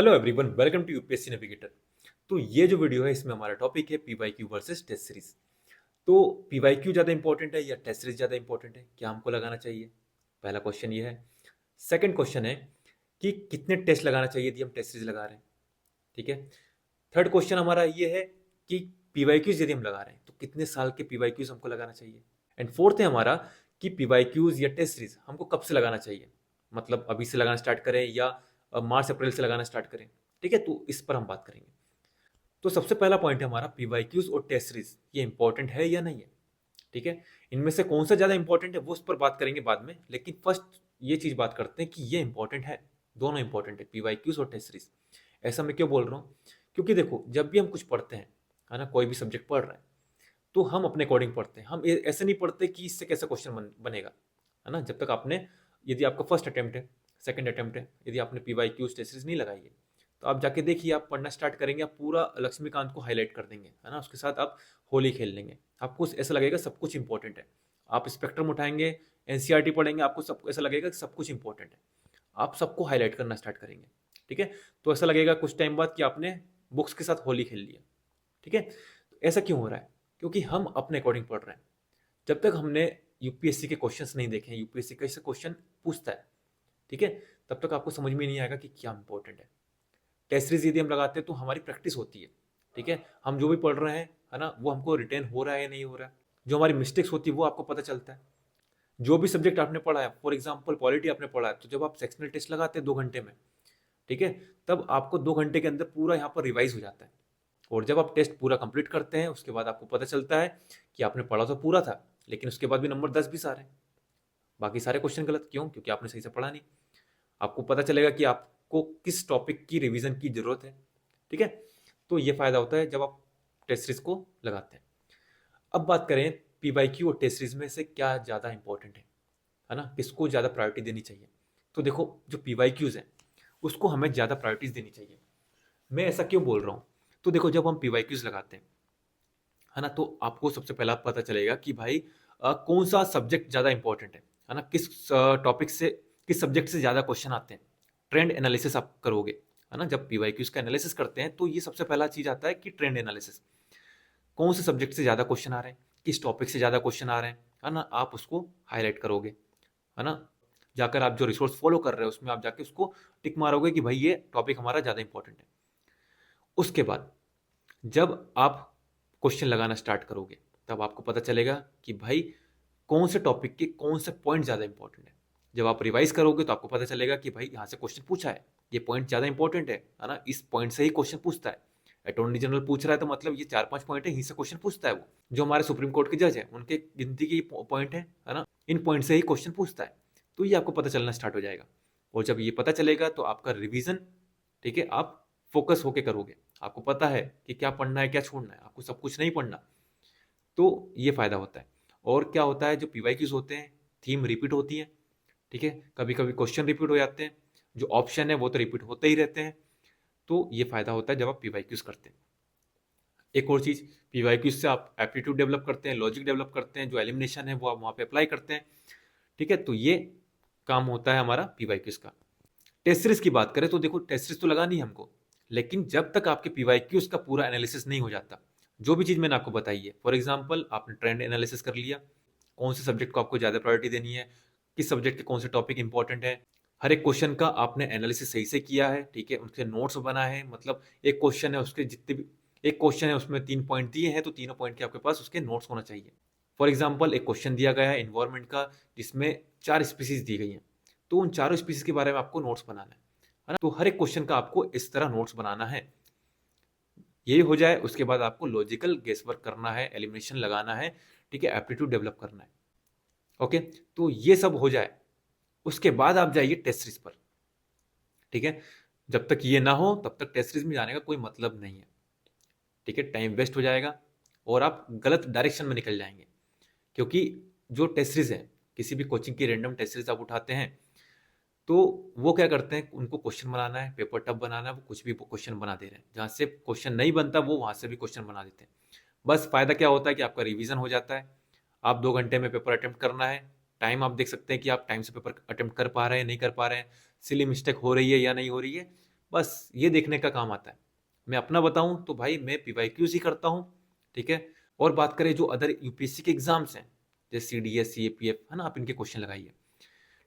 Hello everyone, welcome to UPSC navigator. तो ये जो वीडियो है इसमें हमारा टॉपिक है पीवाईक्यू वर्सेस टेस्ट सीरीज। तो पीवाईक्यू ज़्यादा इंपॉर्टेंट है या टेस्ट सीरीज ज़्यादा इंपॉर्टेंट है, क्या हमको लगाना चाहिए? पहला क्वेश्चन ये है। सेकंड क्वेश्चन है कि कितने टेस्ट लगाना चाहिए यदि हम टेस्ट सीरीज लगा रहे हैं। ठीक है। थर्ड क्वेश्चन हमारा ये है कि पीवाईक्यूज यदि हम लगा रहे हैं तो कितने साल के पीवाईक्यूज हमको लगाना चाहिए। एंड फोर्थ है हमारा कि पीवाईक्यूज या टेस्ट सीरीज हमको कब से लगाना चाहिए, मतलब अभी से लगाना स्टार्ट करें या मार्च अप्रैल से लगाना स्टार्ट करें। ठीक है, तो इस पर हम बात करेंगे। तो सबसे पहला पॉइंट है हमारा पीवाईक्यूज और टेस्ट सीरीज ये इंपॉर्टेंट है या नहीं है। ठीक है, इनमें से कौन सा ज़्यादा इंपॉर्टेंट है वो उस पर बात करेंगे बाद में, लेकिन फर्स्ट ये चीज़ बात करते हैं कि ये इंपॉर्टेंट है। दोनों इंपॉर्टेंट है, पीवाईक्यूज और टेस्ट सीरीज। ऐसा मैं क्यों बोल रहा हूँ? क्योंकि देखो, जब भी हम कुछ पढ़ते हैं, है ना, कोई भी सब्जेक्ट पढ़ रहे हैं, तो हम अपने अकॉर्डिंग पढ़ते हैं। हम ऐसे नहीं पढ़ते कि इससे कैसा क्वेश्चन बनेगा, है ना। जब तक आपने, यदि आपका फर्स्ट अटेम्प्ट है, सेकंड अटेम्प्ट है, यदि आपने पीवाईक्यूज टेस्ट सीरीज नहीं लगाई है, तो आप जाके देखिए, आप पढ़ना स्टार्ट करेंगे, आप पूरा लक्ष्मीकांत को हाईलाइट कर देंगे, है ना। उसके साथ आप होली खेल लेंगे, आपको ऐसा लगेगा सब कुछ इंपॉर्टेंट है। आप स्पेक्ट्रम उठाएंगे, एनसीईआरटी पढ़ेंगे, आपको सब ऐसा लगेगा कि सब कुछ इंपॉर्टेंट है। आप सबको हाईलाइट करना स्टार्ट करेंगे। ठीक है, तो ऐसा लगेगा कुछ टाइम बाद कि आपने बुक्स के साथ होली खेल लिया। ठीक है, तो ऐसा क्यों हो रहा है? क्योंकि हम अपने अकॉर्डिंग पढ़ रहे हैं। जब तक हमने यूपीएससी के क्वेश्चंस नहीं देखे, यूपीएससी कैसे क्वेश्चन पूछता है, ठीक है, तब तक आपको समझ में नहीं आएगा कि क्या इंपॉर्टेंट है। टेस्ट सीरीज यदि हम लगाते हैं तो हमारी प्रैक्टिस होती है। ठीक है, हम जो भी पढ़ रहे हैं, है ना, वो हमको रिटेन हो रहा है या नहीं हो रहा है। जो हमारी मिस्टेक्स होती है वो आपको पता चलता है। जो भी सब्जेक्ट आपने पढ़ा है, फॉर एग्जाम्पल पॉलिटी आपने पढ़ा है, तो जब आप सेक्शनल टेस्ट लगाते हैं 2 घंटे में, ठीक है, तब आपको 2 घंटे के अंदर पूरा यहाँ पर रिवाइज हो जाता है। और जब आप टेस्ट पूरा कंप्लीट करते हैं, उसके बाद आपको पता चलता है कि आपने पढ़ा तो पूरा था, लेकिन उसके बाद भी नंबर 10-20 आ रहे हैं। बाकी सारे क्वेश्चन गलत। क्यों? क्योंकि आपने सही से पढ़ा नहीं। आपको पता चलेगा कि आपको किस टॉपिक की रिवीजन की जरूरत है। ठीक है, तो ये फायदा होता है जब आप टेस्ट सीरीज को लगाते हैं। अब बात करें पीवाईक्यू और टेस्ट सीरीज में से क्या ज़्यादा इंपॉर्टेंट है ना, किसको ज़्यादा प्रायोरिटी देनी चाहिए। तो देखो, जो पीवाईक्यूज हैं उसको हमें ज़्यादा प्रायोरिटीज देनी चाहिए। मैं ऐसा क्यों बोल रहा हूँ? तो देखो, जब हम पीवाईक्यूज लगाते हैं, है ना, तो आपको सबसे पहला पता चलेगा कि भाई कौन सा सब्जेक्ट ज़्यादा इंपॉर्टेंट है ना, किस टॉपिक से, किस सब्जेक्ट से ज़्यादा क्वेश्चन आते हैं। ट्रेंड एनालिसिस आप करोगे, है ना, जब पीवाईक्यूज का एनालिसिस करते हैं तो ये सबसे पहला चीज़ आता है कि ट्रेंड एनालिसिस। कौन से सब्जेक्ट से ज़्यादा क्वेश्चन आ रहे हैं, किस टॉपिक से ज़्यादा क्वेश्चन आ रहे हैं, है ना, आप उसको हाईलाइट करोगे, है ना। जाकर आप जो रिसोर्स फॉलो कर रहे हो उसमें आप जाके उसको टिक मारोगे कि भाई ये टॉपिक हमारा ज़्यादा इंपॉर्टेंट है। उसके बाद जब आप क्वेश्चन लगाना स्टार्ट करोगे, तब आपको पता चलेगा कि भाई कौन से टॉपिक के कौन से पॉइंट ज़्यादा इंपॉर्टेंट है। जब आप रिवाइज करोगे तो आपको पता चलेगा कि भाई यहाँ से क्वेश्चन पूछा है, ये पॉइंट ज़्यादा इंपॉर्टेंट है ना, इस पॉइंट से ही क्वेश्चन पूछता है। अटॉर्नी जनरल पूछ रहा है तो मतलब ये 4-5 पॉइंट है, यहीं से क्वेश्चन पूछता है वो। जो हमारे सुप्रीम कोर्ट के जज हैं उनके गिनती के पॉइंट है ना, इन पॉइंट से ही क्वेश्चन पूछता है। तो ये आपको पता चलना स्टार्ट हो जाएगा। और जब ये पता चलेगा तो आपका रिवीजन, ठीक है, आप फोकस होके करोगे। आपको पता है कि क्या पढ़ना है क्या छोड़ना है, आपको सब कुछ नहीं पढ़ना। तो ये फायदा होता है। और क्या होता है, जो पीवाईक्यूज होते हैं, थीम रिपीट होती है। ठीक है, कभी कभी क्वेश्चन रिपीट हो जाते हैं, जो ऑप्शन है वो तो रिपीट होते ही रहते हैं। तो ये फायदा होता है जब आप पीवाईक्यूज करते हैं। एक और चीज, पीवाईक्यूज से आप एप्टीट्यूड डेवलप करते हैं, लॉजिक डेवलप करते हैं, जो एलिमिनेशन है वो आप वहाँ पे अप्लाई करते हैं। ठीक है, तो ये काम होता है हमारा पीवाईक्यूज का। टेस्ट सीरीज की बात करें तो देखो, टेस्ट सीरीज तो लगानी है हमको, लेकिन जब तक आपके पीवाईक्यूज का पूरा एनालिसिस नहीं हो जाता, जो भी चीज मैंने आपको बताई है, फॉर एग्जांपल आपने ट्रेंड एनालिसिस कर लिया, कौन से सब्जेक्ट को आपको ज्यादा प्रायोरिटी देनी है, किस सब्जेक्ट के कौन से टॉपिक इंपॉर्टेंट है, हर एक क्वेश्चन का आपने एनालिसिस सही से किया है, ठीक है, उनके नोट्स बना है, मतलब एक क्वेश्चन है उसके जितने भी, एक क्वेश्चन है उसमें 3 पॉइंट दिए हैं, तो तीनों पॉइंट के आपके पास उसके नोट्स होना चाहिए। फॉर एग्जाम्पल एक क्वेश्चन दिया गया है इन्वायरमेंट का, जिसमें 4 स्पीसीज दी गई हैं, तो उन चारों स्पीसीज के बारे में आपको नोट्स बनाना है ना। तो हर एक क्वेश्चन का आपको इस तरह नोट्स बनाना है। यही हो जाए उसके बाद आपको लॉजिकल गेस वर्क करना है, एलिमिनेशन लगाना है, ठीक है, एप्टीट्यूड डेवलप करना है। ओके, तो ये सब हो जाए उसके बाद आप जाइए टेस्ट सीरीज पर। ठीक है, जब तक ये ना हो तब तक टेस्ट सीरीज में जाने का कोई मतलब नहीं है। ठीक है, टाइम वेस्ट हो जाएगा और आप गलत डायरेक्शन में निकल जाएंगे। क्योंकि जो टेस्ट सीरीज है, किसी भी कोचिंग की रैंडम टेस्ट सीरीज आप उठाते हैं, तो वो क्या करते हैं, उनको क्वेश्चन बनाना है, पेपर टफ बनाना है, वो कुछ भी क्वेश्चन बना दे रहे हैं। जहाँ से क्वेश्चन नहीं बनता वो वहाँ से भी क्वेश्चन बना देते हैं। बस फायदा क्या होता है कि आपका रिवीजन हो जाता है। आप 2 घंटे में पेपर अटेम्प्ट करना है। टाइम आप देख सकते हैं कि आप टाइम से पेपर अटेम्प्ट कर पा रहे हैं नहीं कर पा रहे हैं, सिली मिस्टेक हो रही है या नहीं हो रही है। बस ये देखने का काम आता है। मैं अपना बताऊं तो भाई मैं पीवाईक्यूज ही करता हूँ, ठीक है। और बात करें जो अदर यूपीएससी के एग्जाम्स हैं, जैसे सीडीएस, सीएपीएफ, है ना, आप इनके क्वेश्चन लगाइए।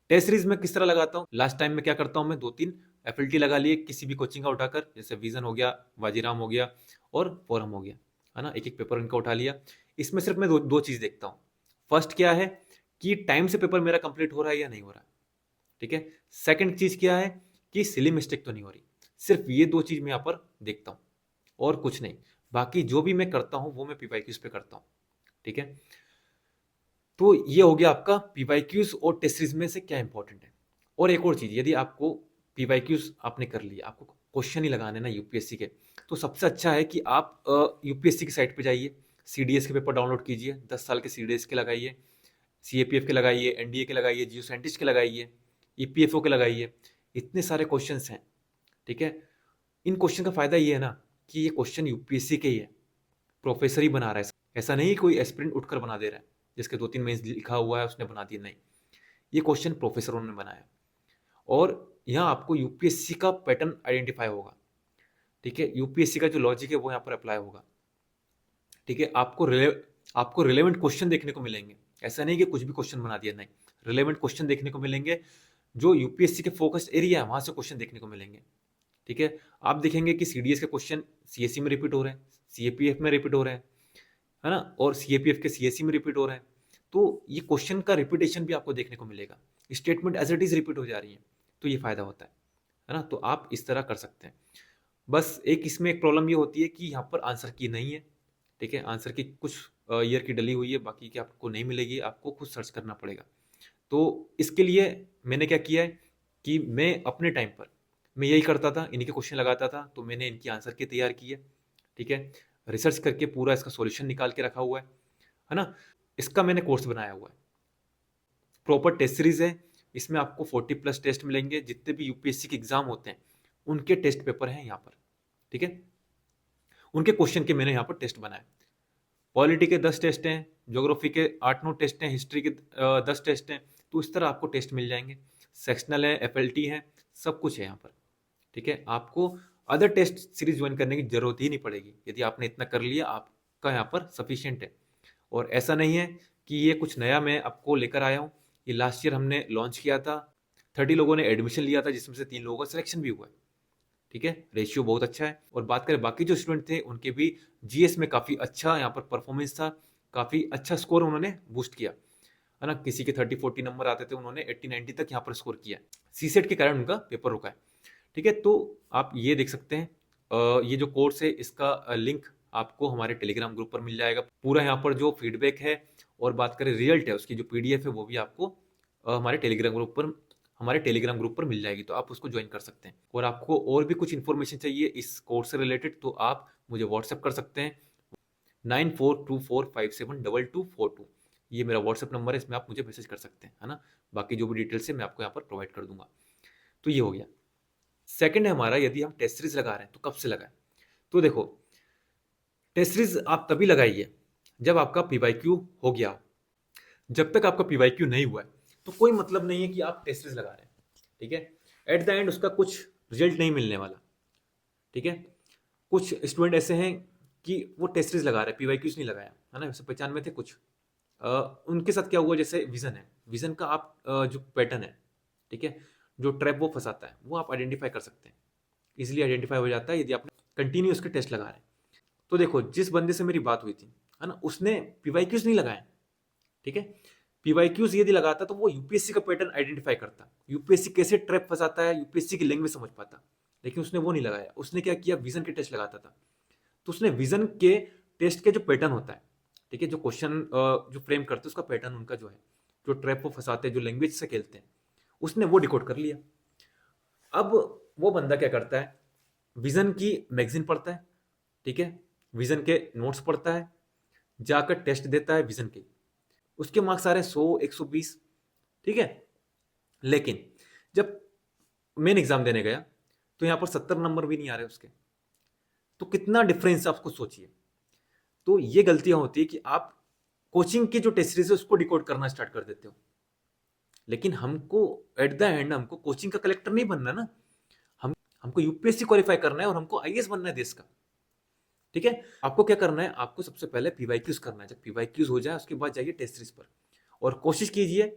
टेस्ट सीरीज में किस तरह लगाता हूँ, लास्ट टाइम में क्या करता हूँ, मैं 2-3 एफएलटी लगा लिए किसी भी कोचिंग का उठाकर, जैसे विजन हो गया, वाजीराम हो गया और फोरम हो गया, है ना, एक एक पेपर इनका उठा लिया। इसमें सिर्फ मैं दो चीज देखता हूँ। फर्स्ट क्या है कि टाइम से पेपर मेरा कंप्लीट हो रहा है या नहीं हो रहा है, ठीक है। सेकंड चीज क्या है कि सिली मिस्टेक तो नहीं हो रही। सिर्फ ये दो चीज मैं यहाँ पर देखता हूँ और कुछ नहीं। बाकी जो भी मैं करता हूँ वो मैं पीवाईक्यूज पे करता हूँ, ठीक है। तो ये हो गया आपका पीवाईक्यूज और टेस्ट सीरीज में से क्या इंपॉर्टेंट है। और एक और चीज, यदि आपको पीवाईक्यूज आपने कर लिया, आपको क्वेश्चन ही लगाने ना यूपीएससी के, तो सबसे अच्छा है कि आप यूपीएससी की साइट पे जाइए, सीडीएस के पेपर डाउनलोड कीजिए, 10 साल के सीडीएस के लगाइए, सीएपीएफ के लगाइए, एनडीए के लगाइए, जियो साइंटिस्ट के लगाइए, ईपीएफओ के लगाइए। इतने सारे क्वेश्चन हैं, ठीक है। इन क्वेश्चन का फायदा ये है ना कि ये क्वेश्चन यूपीएससी के ही है, प्रोफेसर ही बना रहा है, ऐसा नहीं कोई एस्पिरेंट उठकर बना दे रहा है जिसके 2-3 मेंस लिखा हुआ है उसने बना दिया, नहीं। ये क्वेश्चन प्रोफेसरों ने बनाया और यहाँ आपको यूपीएससी का पैटर्न आइडेंटिफाई होगा, ठीक है। यूपीएससी का जो लॉजिक है वो यहाँ पर अप्लाई होगा, ठीक है। आपको रिलेवेंट क्वेश्चन देखने को मिलेंगे, ऐसा नहीं कि कुछ भी क्वेश्चन बना दिया, नहीं। रिलेवेंट क्वेश्चन देखने को मिलेंगे, जो यूपीएससी के फोकस एरिया है वहां से क्वेश्चन देखने को मिलेंगे, ठीक है। आप देखेंगे कि सीडीएस के क्वेश्चन सीएससी में रिपीट हो रहे हैं, सीएपीएफ में रिपीट हो रहे हैं, है ना, और सीएपीएफ के सीएससी में रिपीट हो रहे हैं। तो ये क्वेश्चन का रिपीटेशन भी आपको देखने को मिलेगा, statement as it is repeat हो जा रही है, तो ये फायदा होता है ना। तो आप इस तरह कर सकते हैं। बस एक इसमें एक प्रॉब्लम ये होती है कि यहाँ पर आंसर की नहीं है, ठीक है। आंसर की कुछ ईयर की डली हुई है, बाकी की आपको नहीं मिलेगी, आपको खुद सर्च करना पड़ेगा। तो इसके लिए मैंने क्या किया है कि मैं अपने टाइम पर मैं यही करता था, इन्हीं के क्वेश्चन लगाता था, तो मैंने इनकी आंसर की तैयार की है, ठीक है। रिसर्च करके पूरा इसका सॉल्यूशन निकाल के रखा हुआ है ना। इसका मैंने कोर्स बनाया हुआ है, प्रॉपर टेस्ट सीरीज है। इसमें आपको 40+ टेस्ट मिलेंगे, जितने भी यूपीएससी के एग्जाम होते हैं उनके टेस्ट पेपर हैं यहाँ पर, ठीक है। उनके क्वेश्चन के मैंने यहाँ पर टेस्ट बनाए। पॉलिटी के 10 टेस्ट हैं, ज्योग्राफी के 8-9 टेस्ट हैं, हिस्ट्री के 10 टेस्ट हैं। तो इस तरह आपको टेस्ट मिल जाएंगे, सेक्शनल है, एफएलटी है, सब कुछ है यहाँ पर, ठीक है। आपको अदर टेस्ट सीरीज ज्वाइन करने की जरूरत ही नहीं पड़ेगी, यदि आपने इतना कर लिया आपका यहाँ पर सफिशियंट है। और ऐसा नहीं है कि ये कुछ नया मैं आपको लेकर आया हूँ, ये लास्ट ईयर हमने लॉन्च किया था, 30 लोगों ने एडमिशन लिया था, जिसमें से 3 लोगों का सिलेक्शन भी हुआ है, ठीक है। रेशियो बहुत अच्छा है। और बात करें बाकी जो स्टूडेंट थे उनके भी जीएस में काफ़ी अच्छा यहाँ पर परफॉर्मेंस था, काफ़ी अच्छा स्कोर उन्होंने बूस्ट किया, है ना। किसी के 30-40 नंबर आते थे, उन्होंने 80-90 तक यहाँ पर स्कोर किया। सीसेट के कारण उनका पेपर रुका है, ठीक है। तो आप ये देख सकते हैं, ये जो कोर्स है इसका लिंक आपको हमारे टेलीग्राम ग्रुप पर मिल जाएगा। पूरा यहाँ पर जो फीडबैक है और बात करें रिजल्ट है, उसकी जो पीडीएफ है वो भी आपको हमारे टेलीग्राम ग्रुप पर मिल जाएगी, तो आप उसको ज्वाइन कर सकते हैं। और आपको और भी कुछ इन्फॉर्मेशन चाहिए इस कोर्स से रिलेटेड, तो आप मुझे व्हाट्सएप कर सकते हैं, 9424572242। ये मेरा व्हाट्सएप नंबर है, इसमें आप मुझे मैसेज कर सकते हैं, है ना। बाकी जो भी डिटेल्स है मैं आपको यहाँ पर प्रोवाइड कर दूंगा। तो ये हो गया। सेकंड है हमारा, यदि हम टेस्ट सीरीज लगा रहे हैं तो कब से लगाएं। तो देखो, टेस्ट सीरीज आप तभी लगाइए जब आपका पीवाईक्यू हो गया हो। जब तक आपका पीवाईक्यू नहीं हुआ है तो कोई मतलब नहीं है कि आप टेस्ट सीरीज लगा रहे हैं, ठीक है। एट द एंड उसका कुछ रिजल्ट नहीं मिलने वाला, ठीक है। कुछ स्टूडेंट ऐसे हैं कि वो टेस्ट सीरीज लगा रहे हैं, पीवाईक्यूज नहीं लगाया, है ना, 195 थे कुछ। उनके साथ क्या हुआ, जैसे विजन है, विजन का आप जो पैटर्न है, ठीक है, जो ट्रैप वो फंसाता है वो आप आइडेंटिफाई कर सकते हैं, इजिली आइडेंटिफाई हो जाता है यदि आपने कंटिन्यू उसके टेस्ट लगा रहे हैं। तो देखो, जिस बंदे से मेरी बात हुई थी, है ना, उसने पीवाईक्यूज नहीं लगाए, ठीक है। पीवाईक्यूज यदि लगाता तो वो यूपीएससी का पैटर्न आइडेंटिफाई करता, यूपीएससी कैसे ट्रैप फंसाता है, यूपीएससी की लैंग्वेज समझ पाता। लेकिन उसने वो नहीं लगाया, उसने क्या किया, विजन के टेस्ट लगाता था। तो उसने विजन के टेस्ट के जो पैटर्न होता है, ठीक है, जो क्वेश्चन जो फ्रेम करते हैं उसका पैटर्न उनका जो है, जो ट्रैप वो फंसाते हैं, जो लैंग्वेज से खेलते हैं, उसने वो डिकोड कर लिया। अब वो बंदा क्या करता है, विजन की मैगजीन पढ़ता है, ठीक है, विजन के नोट्स पढ़ता है, जाकर टेस्ट देता है विजन के, उसके मार्क्स आ रहे हैं 100-120, ठीक है। लेकिन जब मेन एग्जाम देने गया तो यहाँ पर 70 नंबर भी नहीं आ रहे उसके। तो कितना डिफरेंस आप खुद सोचिए। तो ये गलतियां होती है कि आप कोचिंग की जो टेस्ट सीरीज है उसको डिकोड करना स्टार्ट कर देते हो, लेकिन हमको एट द एंड हमको कोचिंग का कलेक्टर नहीं बनना ना। हम हमको यूपीएससी क्वालिफाई करना है और हमको आईएएस बनना है देश का। ठीक है, आपको क्या करना है, आपको सबसे पहले पीवाईक्यूज करना है। जब पीवाईक्यूज हो जाए उसके बाद जाइए टेस्ट सीरीज पर, और कोशिश कीजिए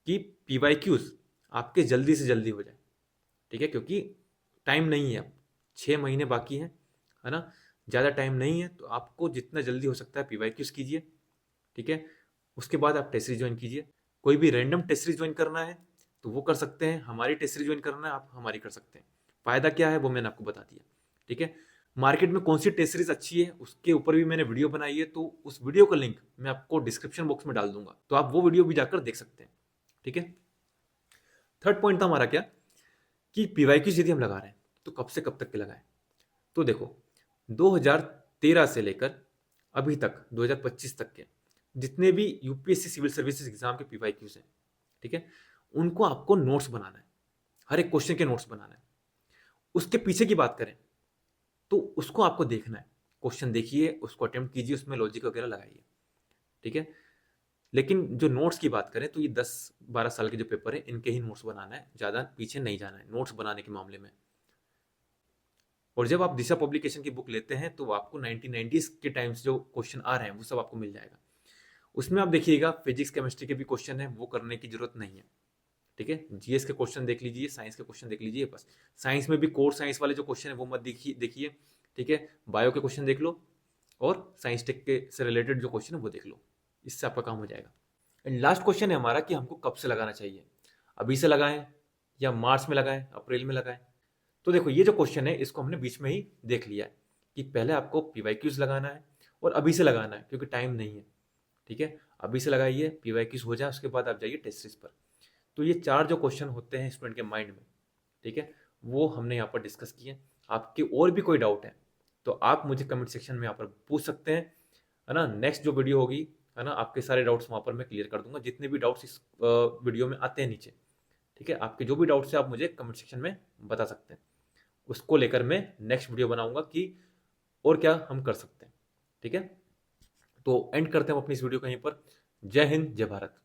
कि पीवाईक्यूज आपके जल्दी से जल्दी हो जाए। ठीक है, क्योंकि टाइम नहीं है, अब 6 महीने बाकी हैं, है ना, ज़्यादा टाइम नहीं है। तो आपको जितना जल्दी हो सकता है पीवाईक्यूज कीजिए। ठीक है, उसके बाद आप टेस्ट सीरीज ज्वाइन कीजिए। कोई भी रैंडम टेस्ट सीरीज ज्वाइन करना है तो वो कर सकते हैं, हमारी टेस्ट सीरीज ज्वाइन करना है आप हमारी कर सकते हैं। फ़ायदा क्या है वो मैंने आपको बता दिया। ठीक है, मार्केट में कौन सी टेस्ट सीरीज अच्छी है उसके ऊपर भी मैंने वीडियो बनाई है, तो उस वीडियो का लिंक मैं आपको डिस्क्रिप्शन बॉक्स में डाल दूंगा, तो आप वो वीडियो भी जाकर देख सकते हैं। ठीक है, थर्ड पॉइंट था हमारा क्या, कि पीवाईक्यूज यदि हम लगा रहे हैं तो कब से कब तक के लगाएं। तो देखो, 2013 से लेकर अभी तक 2025 तक के जितने भी यूपीएससी सिविल सर्विसेज एग्जाम के पीवाईक्यूज हैं, ठीक है, उनको आपको नोट्स बनाना है, हर एक क्वेश्चन के नोट्स बनाना है। उसके पीछे की बात करें तो उसको आपको देखना है, क्वेश्चन देखिए, उसको अटेम्प्ट कीजिए, उसमें लॉजिक वगैरह लगाइए। ठीक है, लेकिन जो नोट्स की बात करें तो ये 10-12 साल के जो पेपर है इनके ही नोट्स बनाना है, ज़्यादा पीछे नहीं जाना है नोट्स बनाने के मामले में। और जब आप दिशा पब्लिकेशन की बुक लेते हैं तो आपको 1990s के टाइम्स जो क्वेश्चन आ रहे हैं वो सब आपको मिल जाएगा। उसमें आप देखिएगा फिजिक्स केमिस्ट्री के भी क्वेश्चन है, वो करने की जरूरत नहीं है। ठीक है, जीएस के क्वेश्चन देख लीजिए, साइंस के क्वेश्चन देख लीजिए बस। साइंस में भी कोर साइंस वाले जो क्वेश्चन है वो मत देखिए। ठीक है, बायो के क्वेश्चन देख लो और साइंस टेक के से रिलेटेड जो क्वेश्चन है वो देख लो, इससे आपका काम हो जाएगा। एंड लास्ट क्वेश्चन है हमारा कि हमको कब से लगाना चाहिए, अभी से लगाएं या मार्च में लगाएं, अप्रैल में लगाएं। तो देखो, ये जो क्वेश्चन है इसको हमने बीच में ही देख लिया है कि पहले आपको पीवाईक्यूज लगाना है और अभी से लगाना है क्योंकि टाइम नहीं है। ठीक है, अभी से लगाइए, पीवाईक्यूज हो जाए उसके बाद आप जाइए टेस्ट सीरीज पर। तो ये 4 जो क्वेश्चन होते हैं स्टूडेंट के माइंड में, ठीक है, वो हमने यहाँ पर डिस्कस किए। आपके और भी कोई डाउट है तो आप मुझे कमेंट सेक्शन में यहाँ पर पूछ सकते हैं, है ना। नेक्स्ट जो वीडियो होगी, है ना, आपके सारे डाउट्स वहाँ पर मैं क्लियर कर दूंगा, जितने भी डाउट्स इस वीडियो में आते हैं नीचे। ठीक है, आपके जो भी डाउट्स है आप मुझे कमेंट सेक्शन में बता सकते हैं, उसको लेकर मैं नेक्स्ट वीडियो बनाऊंगा कि और क्या हम कर सकते हैं। ठीक है, तो एंड करते हैं हम अपनी इस वीडियो को यहीं पर। जय हिंद, जय भारत।